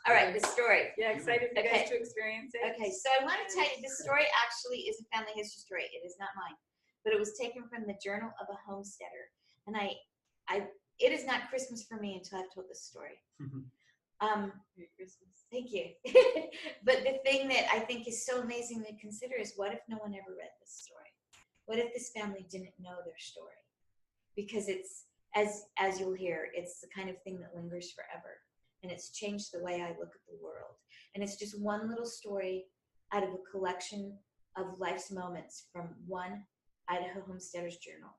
All right, this story. Yeah, excited for you guys to experience it. Okay, so I want to tell you, this story actually is a family history story. It is not mine, but it was taken from the Journal of a Homesteader. And it is not Christmas for me until I've told this story. Merry Christmas. Thank you. But the thing that I think is so amazing to consider is, what if no one ever read this story? What if this family didn't know their story? Because it's, as you'll hear, it's the kind of thing that lingers forever. And it's changed the way I look at the world. And it's just one little story out of a collection of life's moments from one Idaho Homesteader's Journal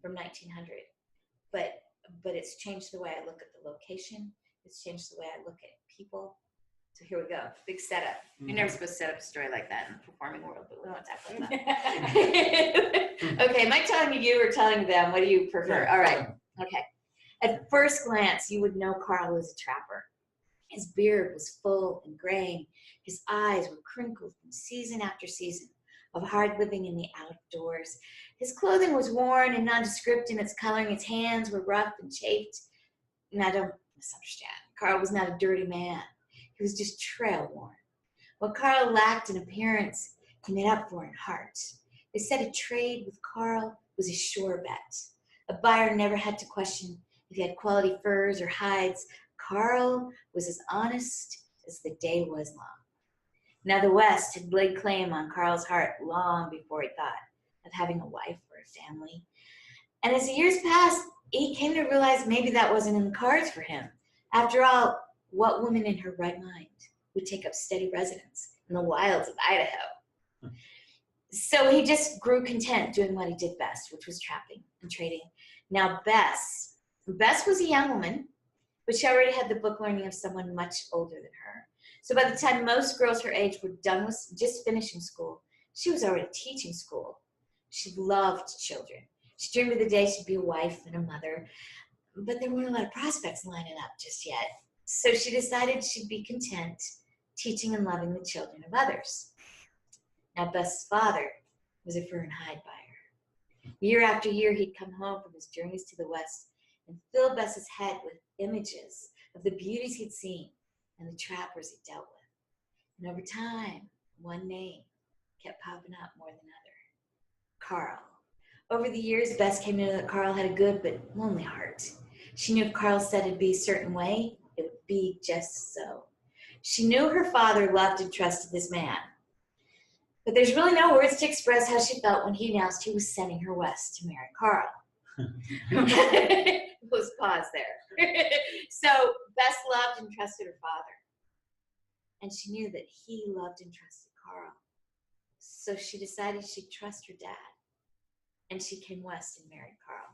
from 1900. But it's changed the way I look at the location. It's changed the way I look at people. So here we go. Big setup. You're never supposed to set up a story like that in the performing world, but we won't talk about that. Okay, am I telling you or telling them? What do you prefer? All right. Okay. At first glance, you would know Carl was a trapper. His beard was full and graying. His eyes were crinkled from season after season of hard living in the outdoors. His clothing was worn and nondescript in its coloring. His hands were rough and chafed. Now, don't misunderstand. Carl was not a dirty man. He was just trail worn. What Carl lacked in appearance, he made up for in heart. They said a trade with Carl was a sure bet. A buyer never had to question if he had quality furs or hides. Carl was as honest as the day was long. Now the West had laid claim on Carl's heart long before he thought of having a wife or a family. And as the years passed, he came to realize maybe that wasn't in the cards for him. After all, what woman in her right mind would take up steady residence in the wilds of Idaho? So he just grew content doing what he did best, which was trapping and trading. Now Bess was a young woman, but she already had the book learning of someone much older than her. So by the time most girls her age were done with just finishing school, she was already teaching school. She loved children. She dreamed of the day she'd be a wife and a mother, but there weren't a lot of prospects lining up just yet. So she decided she'd be content teaching and loving the children of others. Now Bess's father was a fur and hide buyer. Year after year, he'd come home from his journeys to the West and fill Bess's head with images of the beauties he'd seen and the trappers he'd dealt with. And over time, one name kept popping up more than another: Carl. Over the years, Bess came to know that Carl had a good but lonely heart. She knew if Carl said it'd be a certain way, it would be just so. She knew her father loved and trusted this man. But there's really no words to express how she felt when he announced he was sending her west to marry Carl. Let's pause there. So Bess loved and trusted her father. And she knew that he loved and trusted Carl. So she decided she'd trust her dad. And she came west and married Carl.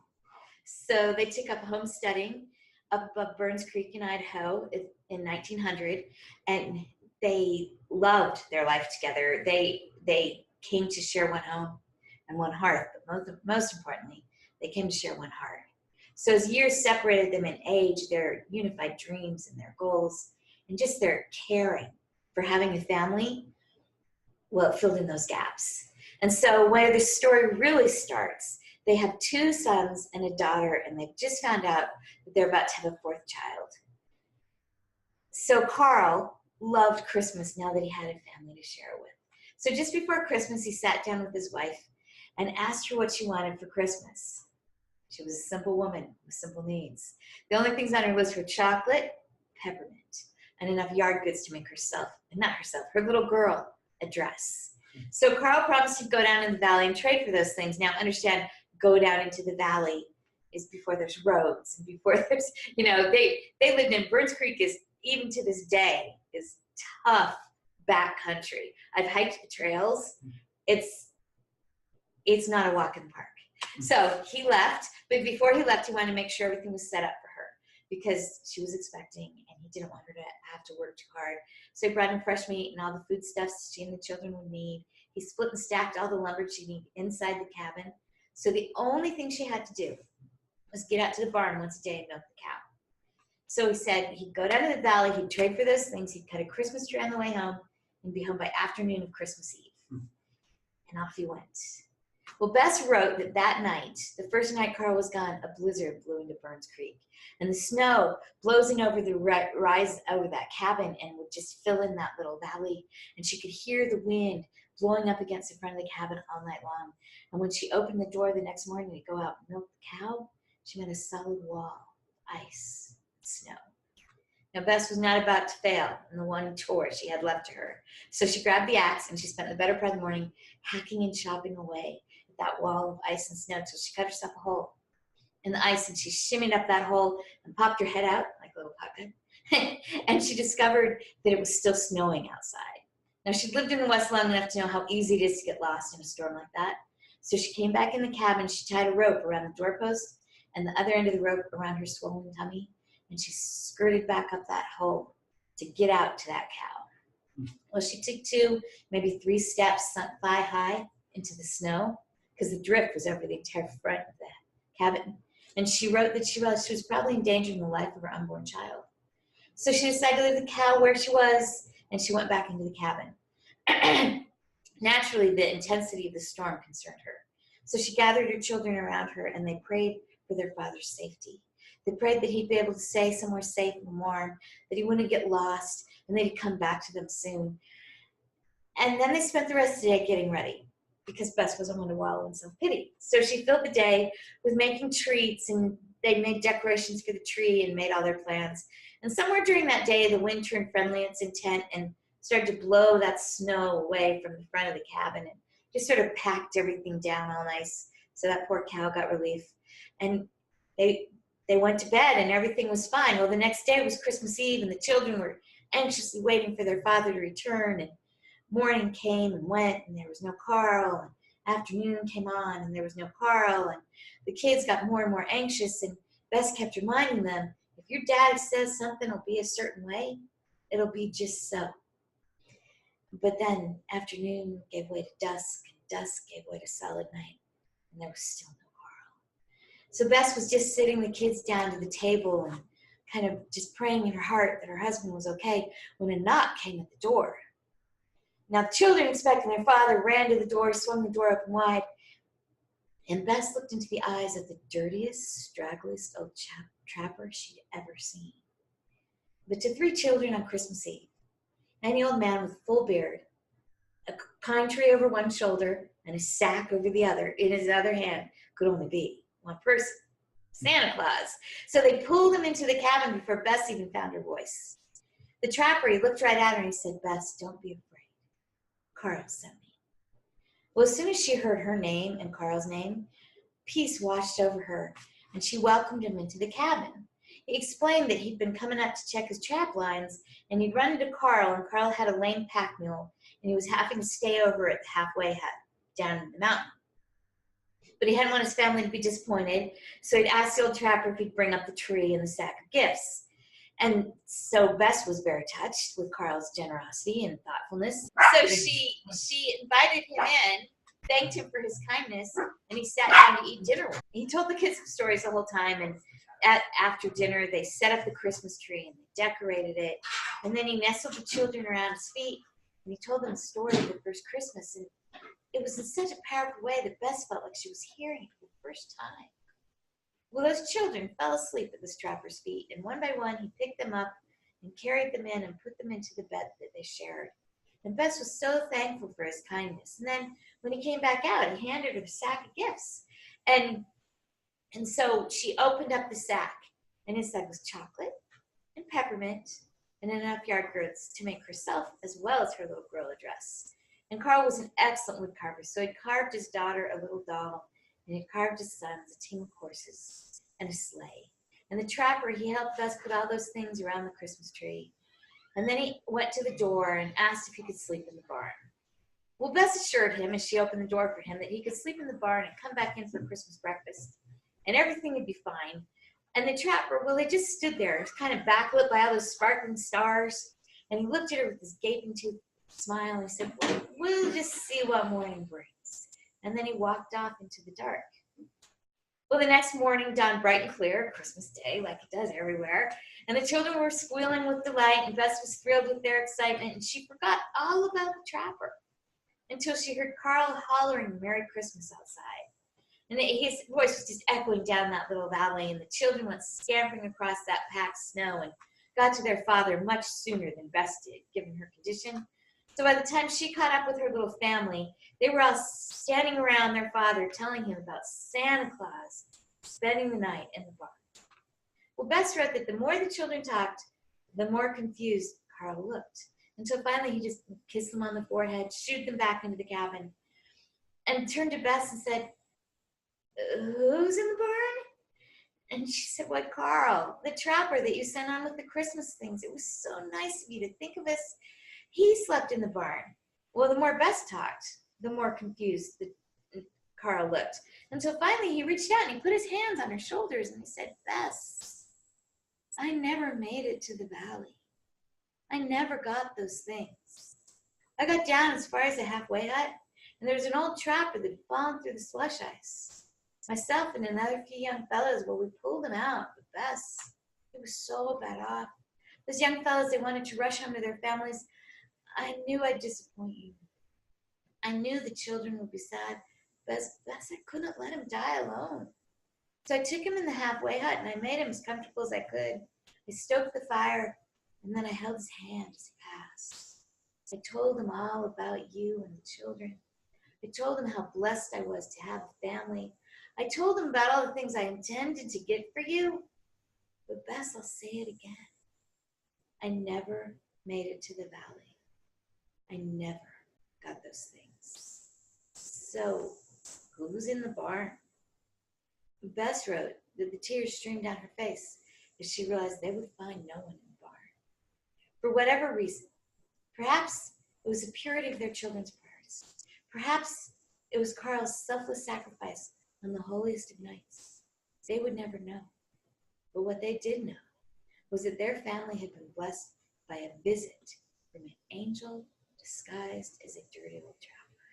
So they took up homesteading up above Burns Creek in Idaho in 1900. And they loved their life together. They came to share one home and one hearth. But most importantly, they came to share one heart. So as years separated them in age, their unified dreams and their goals, and just their caring for having a family, well, it filled in those gaps. And so where the story really starts, they have 2 sons and a daughter, and they've just found out that they're about to have a 4th child. So Carl loved Christmas now that he had a family to share it with. So just before Christmas, he sat down with his wife and asked her what she wanted for Christmas. She was a simple woman with simple needs. The only things on her list were chocolate, peppermint, and enough yard goods to make her little girl, a dress. So Carl promised to go down in the valley and trade for those things. Now understand, go down into the valley is before there's roads and before there's, they lived in Burns Creek, is even to this day is tough backcountry. I've hiked the trails. It's not a walk in the park. So he left, but before he left, he wanted to make sure everything was set up for her because she was expecting and he didn't want her to have to work too hard. So he brought in fresh meat and all the foodstuffs she and the children would need. He split and stacked all the lumber she'd need inside the cabin. So the only thing she had to do was get out to the barn once a day and milk the cow. So he said he'd go down to the valley, he'd trade for those things, he'd cut a Christmas tree on the way home, and be home by afternoon of Christmas Eve. And off he went. Well, Bess wrote that that night, the first night Carl was gone, a blizzard blew into Burns Creek, and the snow blowing over the rise over that cabin and would just fill in that little valley, and she could hear the wind blowing up against the front of the cabin all night long. And when she opened the door the next morning to go out and milk the cow, she met a solid wall of ice and snow. Now, Bess was not about to fail in the one chore she had left to her. So she grabbed the axe and she spent the better part of the morning hacking and chopping away at that wall of ice and snow until she cut herself a hole in the ice, and she shimmied up that hole and popped her head out like a little puppet. And she discovered that it was still snowing outside. Now, she'd lived in the West long enough to know how easy it is to get lost in a storm like that. So she came back in the cabin, she tied a rope around the doorpost and the other end of the rope around her swollen tummy, and she skirted back up that hole to get out to that cow. Well, she took 2, maybe 3 steps thigh high into the snow because the drift was over the entire front of the cabin. And she wrote that she realized she was probably endangering the life of her unborn child. So she decided to leave the cow where she was, and she went back into the cabin. Naturally, the intensity of the storm concerned her. So she gathered her children around her, and they prayed for their father's safety. They prayed that he'd be able to stay somewhere safe and warm, that he wouldn't get lost, and that he'd come back to them soon. And then they spent the rest of the day getting ready, because Bess wasn't one to wallow in self-pity. So she filled the day with making treats, and they made decorations for the tree and made all their plans. And somewhere during that day, the wind turned friendly in its intent and started to blow that snow away from the front of the cabin and just sort of packed everything down all nice. So that poor cow got relief. And they went to bed and everything was fine. Well, the next day was Christmas Eve, and the children were anxiously waiting for their father to return. And morning came and went, and there was no Carl. And afternoon came on, and there was no Carl. And the kids got more and more anxious, and Bess kept reminding them, if your dad says something will be a certain way, it'll be just so. But then afternoon gave way to dusk, and dusk gave way to solid night, and there was still no Carl. So Bess was just sitting the kids down to the table and kind of just praying in her heart that her husband was okay when a knock came at the door. Now the children, expecting their father, ran to the door, swung the door open wide, and Bess looked into the eyes of the dirtiest, straggliest old trapper she'd ever seen. But to 3 children on Christmas Eve, any old man with a full beard, a pine tree over one shoulder, and a sack over the other, in his other hand, could only be one person, Santa Claus. So they pulled him into the cabin before Bess even found her voice. The trapper, he looked right at her and he said, Bess, don't be afraid. Carl sent me. Well, as soon as she heard her name and Carl's name, peace washed over her, and she welcomed him into the cabin. He explained that he'd been coming up to check his trap lines, and he'd run into Carl, and Carl had a lame pack mule, and he was having to stay over at the halfway hut down in the mountain. But he hadn't want his family to be disappointed, so he'd asked the old trapper if he'd bring up the tree and the sack of gifts. And so Bess was very touched with Carl's generosity and thoughtfulness. So she invited him in, thanked him for his kindness, and he sat down to eat dinner with him. He told the kids stories the whole time, and after dinner they set up the Christmas tree and they decorated it, and then he nestled the children around his feet and he told them the story of the first Christmas, and it was in such a powerful way that Bess felt like she was hearing it for the first time. Well, those children fell asleep at this trapper's feet, and one by one he picked them up and carried them in and put them into the bed that they shared. And Bess was so thankful for his kindness. And then when he came back out, he handed her the sack of gifts. And so she opened up the sack, and inside was chocolate and peppermint and enough yard goods to make herself as well as her little girl a dress. And Carl was an excellent wood carver, so he carved his daughter a little doll, and he carved his sons a team of horses and a sleigh. And the trapper, he helped Bess put all those things around the Christmas tree. And then he went to the door and asked if he could sleep in the barn. Well, Bess assured him, as she opened the door for him, that he could sleep in the barn and come back in for Christmas breakfast, and everything would be fine. And the trapper, well, they just stood there, kind of backlit by all those sparkling stars, and he looked at her with his gaping tooth smile, and he said, well, we'll just see what morning brings. And then he walked off into the dark. Well, the next morning dawned bright and clear, Christmas Day, like it does everywhere, and the children were squealing with delight, and Bess was thrilled with their excitement, and she forgot all about the trapper. until she heard Carl hollering Merry Christmas outside. And his voice was just echoing down that little valley, and the children went scampering across that packed snow and got to their father much sooner than Bess did, given her condition. So by the time she caught up with her little family, they were all standing around their father telling him about Santa Claus spending the night in the barn. Well, Bess wrote that the more the children talked, the more confused Carl looked, until finally he just kissed them on the forehead, shooed them back into the cabin, and turned to Bess and said, "Who's in the barn?" And she said, "What, Carl, the trapper that you sent on with the Christmas things. It was so nice of you to think of us. He slept in the barn." Well, the more Bess talked, the more confused Carl looked, until finally he reached out and he put his hands on her shoulders and he said, "Bess, I never made it to the valley. I never got those things. I got down as far as the halfway hut, and there was an old trapper that had fallen through the slush ice. Myself and another few young fellows, well, we pulled him out, but Bess, he was so bad off. Those young fellows, they wanted to rush home to their families. I knew I'd disappoint you. I knew the children would be sad. Bess, I couldn't let him die alone. So I took him in the halfway hut, and I made him as comfortable as I could. I stoked the fire, and then I held his hand as he passed. I told him all about you and the children. I told him how blessed I was to have a family. I told him about all the things I intended to get for you. But Bess, I'll say it again. I never made it to the valley. I never got those things. So, who's in the barn?" Bess wrote that the tears streamed down her face as she realized they would find no one in the barn. For whatever reason, perhaps it was the purity of their children's prayers. Perhaps it was Carl's selfless sacrifice on the holiest of nights. They would never know. But what they did know was that their family had been blessed by a visit from an angel disguised as a dirty old trapper.